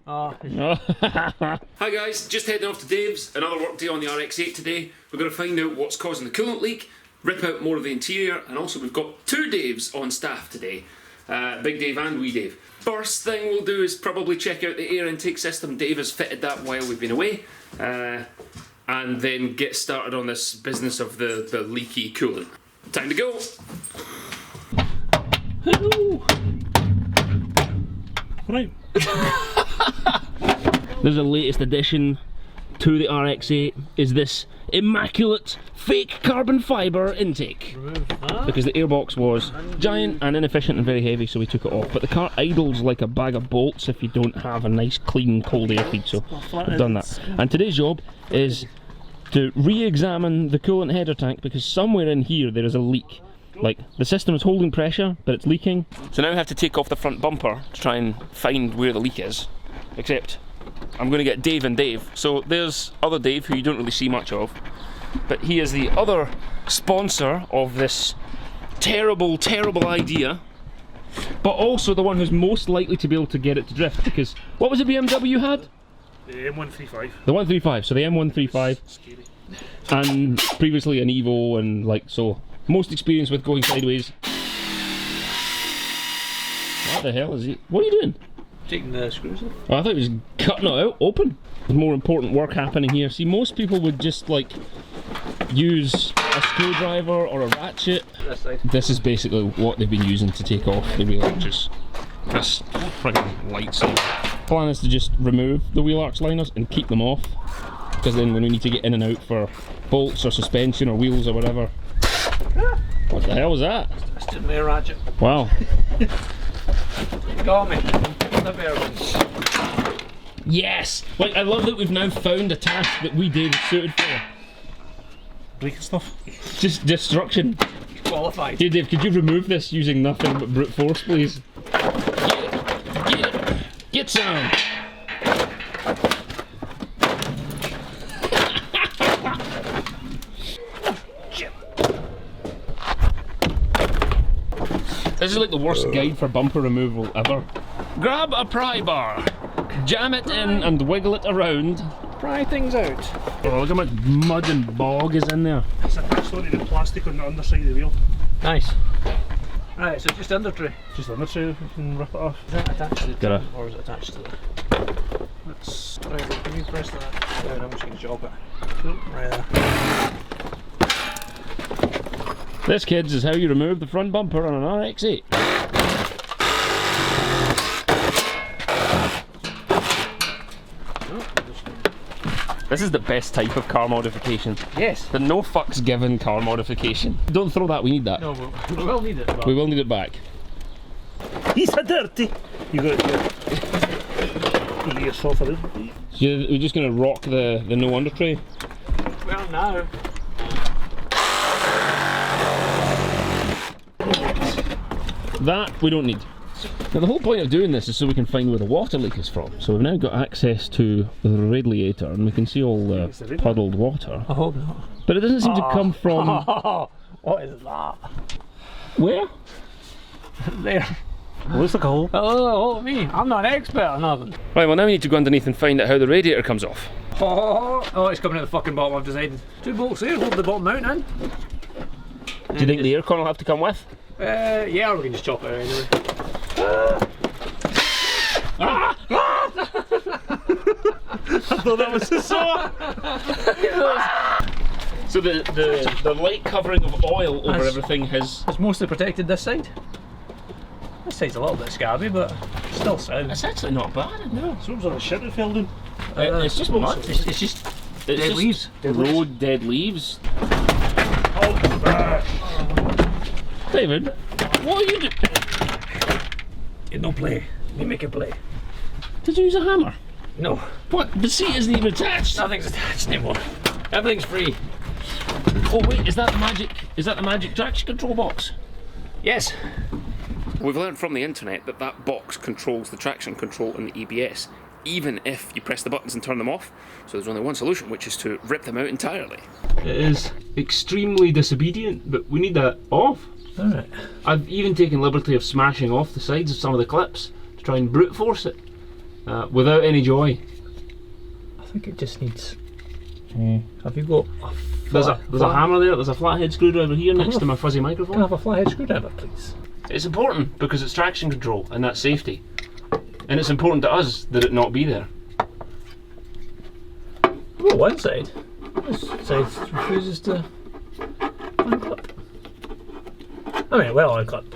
Oh. Hi guys, just heading off to Dave's, another work day on the RX8 today. We're going to find out what's causing the coolant leak, rip out more of the interior, and also we've got two Daves on staff today. Big Dave and Wee Dave. First thing we'll do is probably check out the air intake system. Dave has fitted that while we've been away. And then get started on this business of the leaky coolant. Time to go! Right. There's a latest addition to the RX8, is this immaculate fake carbon fibre intake. Because the airbox was giant and inefficient and very heavy, so we took it off. But the car idles like a bag of bolts if you don't have a nice clean cold air feed, so I've done that. And today's job is to re-examine the coolant header tank, because somewhere in here there is a leak. Like, the system is holding pressure, but it's leaking. So now I have to take off the front bumper to try and find where the leak is. Except, I'm going to get Dave and Dave. So there's other Dave, who you don't really see much of. But he is the other sponsor of this terrible, terrible idea. But also the one who's most likely to be able to get it to drift, because, what was the BMW you had? The M135. The 135, so the M135. Scary. And previously an Evo, and like, so most experience with going sideways. What the hell is he? What are you doing? Taking the screws off. Oh, I thought he was cutting it out open. There's more important work happening here. See, most people would just like use a screwdriver or a ratchet. This side. This is basically what they've been using to take off the wheel arches. This friggin' light side. Plan is to just remove the wheel arch liners and keep them off, because then when we need to get in and out for bolts or suspension or wheels or whatever. What the hell was that? That's just my ratchet. Wow. Got me. The bear ones. Yes! Like, I love that we've now found a task that we did suited for. Breaking stuff. Just destruction. Qualified. Hey Dave, could you remove this using nothing but brute force, please? Get some! This is like the worst guide for bumper removal ever. Grab a pry bar, jam it in and wiggle it around. Pry things out. Oh, look how much mud and bog is in there. It's attached onto the plastic on the underside of the wheel. Nice. Right, so just under tray. Just under tray, we can rip it off. Is that attached to the Gotta. or is it attached to the... Let's... Right, can you press that down? I'm just going to chop it. Cool. Right there. This, kids, is how you remove the front bumper on an RX8. This is the best type of car modification. Yes. The no fucks given car modification. Don't throw that, we need that. No, we will need it. But... We will need it back. He's a dirty. You got your sofa in. So we're just going to rock the no under tray. Well, now. That we don't need. Now the whole point of doing this is so we can find where the water leak is from. So we've now got access to the radiator and we can see all the puddled water. I hope not. But it doesn't seem to come from... What is that? Where? There. Looks like a hole. Oh, me. I'm not an expert on nothing. Right, well now we need to go underneath and find out how the radiator comes off. Oh, it's coming out the fucking bottom, I've decided. Two bolts there, hold the bottom mount in. Do you think the aircon will have to come with? Yeah, or we can just chop it out anyway. I thought that was a saw. So the light covering of oil over everything has... It's mostly protected this side. This side's a little bit scabby, but still sound. It's actually not bad. No, so was on the shit that fell down. It's just mud. It's just dead leaves. Road dead leaves. Oh, David, what are you doing? you no play. Me make it play. Did you use a hammer? No. What? The seat isn't even attached. Nothing's attached anymore. Everything's free. Oh wait, is that the magic traction control box? Yes. We've learned from the internet that that box controls the traction control and the EBS, even if you press the buttons and turn them off. So there's only one solution, which is to rip them out entirely. It is extremely disobedient, but we need that off. Alright. I've even taken liberty of smashing off the sides of some of the clips to try and brute force it. without any joy. I think it just needs... Have you got a There's a hammer there, there's a flathead screwdriver here next to my fuzzy Can I microphone. have a flathead screwdriver, please? It's important because it's traction control and that's safety. And it's important to us that it not be there. Oh, one side. This side refuses to unclip. I mean, well unclipped.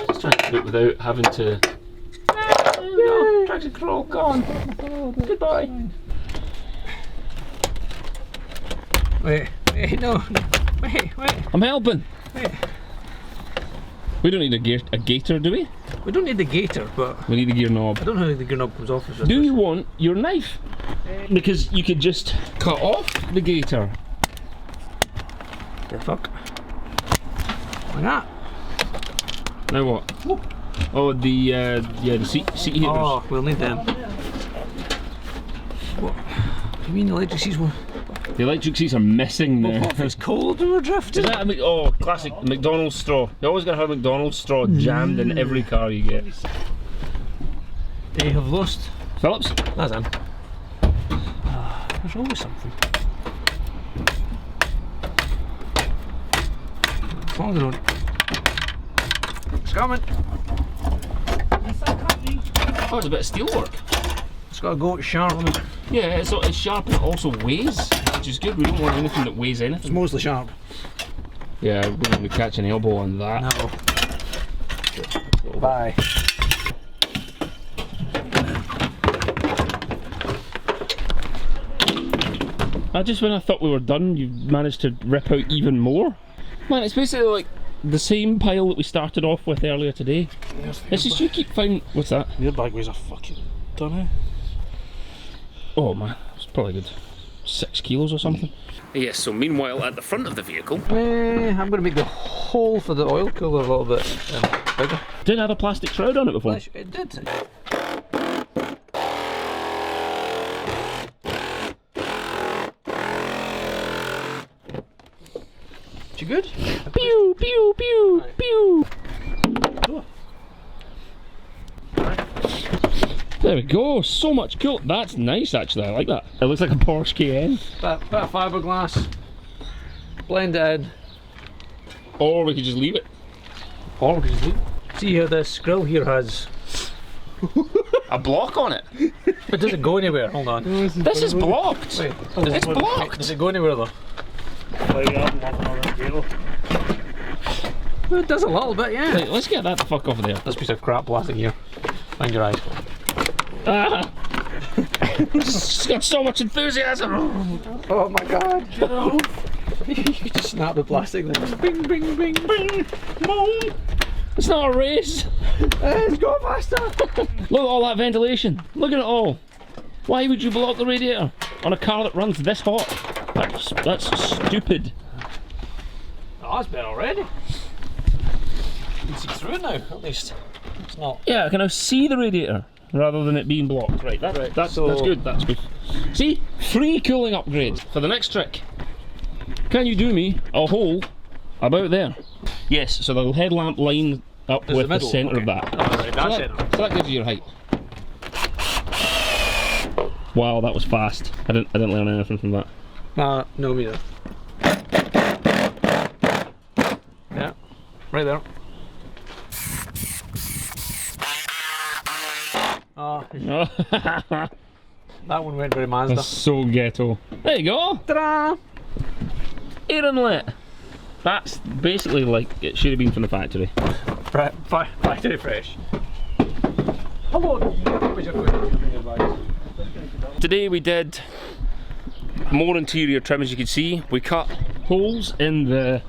Just trying to do it without having to... There we go, traction control gone. Goodbye. Wait, no. Wait. I'm helping. Wait. We don't need a gator, do we? We don't need the gator, but We need a gear knob. I don't know how the gear knob comes off. Do you want your knife? Because you could just cut off the gator. The fuck? Like that. Now what? Oh, the seat heaters. Oh, we'll need them. What? You mean the electric seats were... The electric seats are missing now. What if it's cold and we're drifting? Is that oh, classic McDonald's straw. You're always going to have a McDonald's straw jammed in every car you get. They have lost. Phillips? That's in. There's always something. As long as I don't... It's coming. Oh, it's a bit of steel work. It's got to go sharp on it. Yeah, it's sharp and it also weighs, which is good. We don't want anything that weighs anything. It's mostly sharp. Yeah, we don't want to catch an elbow on that. No. Bye. Just when I thought we were done, you managed to rip out even more. Man, it's basically like the same pile that we started off with earlier today. It's just you keep finding... What's that? Your bag weighs a fucking ton. Oh man, it's probably good 6 kilos or something. Yes, so meanwhile at the front of the vehicle... I'm going to make the hole for the oil cooler a little bit bigger. Did it have a plastic shroud on it before? It did. You good? Pew, pew, pew, pew. There we go, so much cool. That's nice actually, I like that. It looks like a Porsche Cayenne. Bit of fiberglass, blend it in. Or we could just leave it. Or we could just leave it. See how this grill here has... A block on it. But does it go anywhere? Hold on. This is blocked. Wait, It's blocked. does it go anywhere though? It does a little bit, yeah. Wait, let's get that the fuck off of there. This piece of crap plastic here. Find your eyes. Ah! It's got so much enthusiasm. Oh my god. You just snap the plastic then. Bing, bing, bing, bing. Boom. It's not a race. Let's go faster. Look at all that ventilation. Look at it all. Why would you block the radiator on a car that runs this hot? That's stupid. Oh, that's better already. You can see through it now, at least. It's not. Yeah, I can now see the radiator rather than it being blocked. Right, that's good, that's good. See? Free cooling upgrade for the next trick. Can you do me a hole about there? Yes, so the headlamp line up with the centre of that. Oh, right, that's it. So that gives you your height. Wow, that was fast. I didn't learn anything from that. No, me neither. Yeah, right there. Oh, that one went very Mazda. That's so ghetto. There you go. Ta-da! Air inlet. That's basically like it should have been from the factory. Factory fresh. Hello. Today we did more interior trim, as you can see. We cut holes in the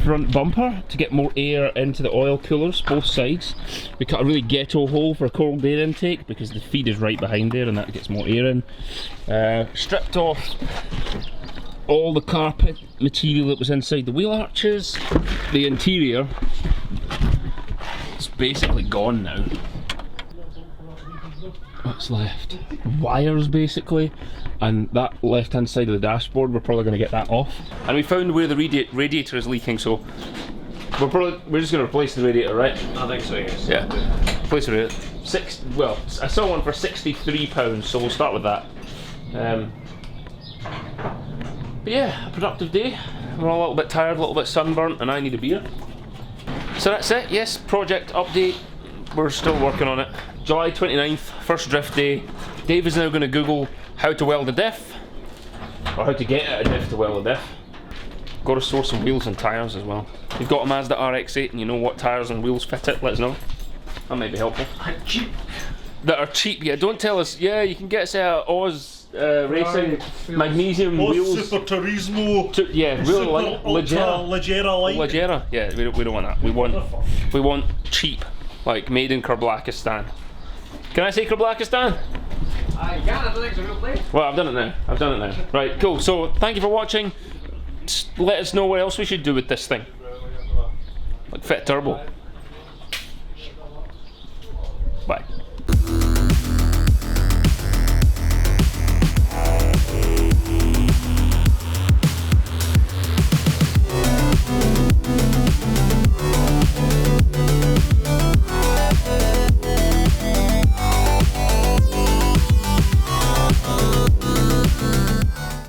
front bumper to get more air into the oil coolers, both sides. We cut a really ghetto hole for cold air intake because the feed is right behind there and that gets more air in. Stripped off all the carpet material that was inside the wheel arches. The interior is basically gone now. What's left? Wires basically, and that left hand side of the dashboard we're probably going to get that off. And we found where the radiator is leaking, so we're just gonna replace the radiator, right? I think so, yes. Yeah. Replace the radiator. Well, I saw one for £63, so we'll start with that. But yeah, a productive day. We're all a little bit tired, a little bit sunburnt, and I need a beer. So that's it. Yes, project update. We're still working on it. July 29th, first drift day. Dave is now going to Google how to weld a diff, or how to get at a diff to weld a diff. Got to source some wheels and tyres as well. If you've got a Mazda RX8 and you know what tyres and wheels fit it, let us know. That might be helpful. Cheap. That are cheap, yeah. Don't tell us. Yeah, you can get us Oz Racing magnesium wheels. Super Turismo. Yeah, really Super like Leggera like. Leggera. Yeah, we don't want that. We want cheap, like made in Kyrgyzstan. Can I say Kyrgyzstan? I can. I don't think it's a real place. Well, I've done it now. Right, cool. So thank you for watching. Just let us know what else we should do with this thing. Like fit turbo.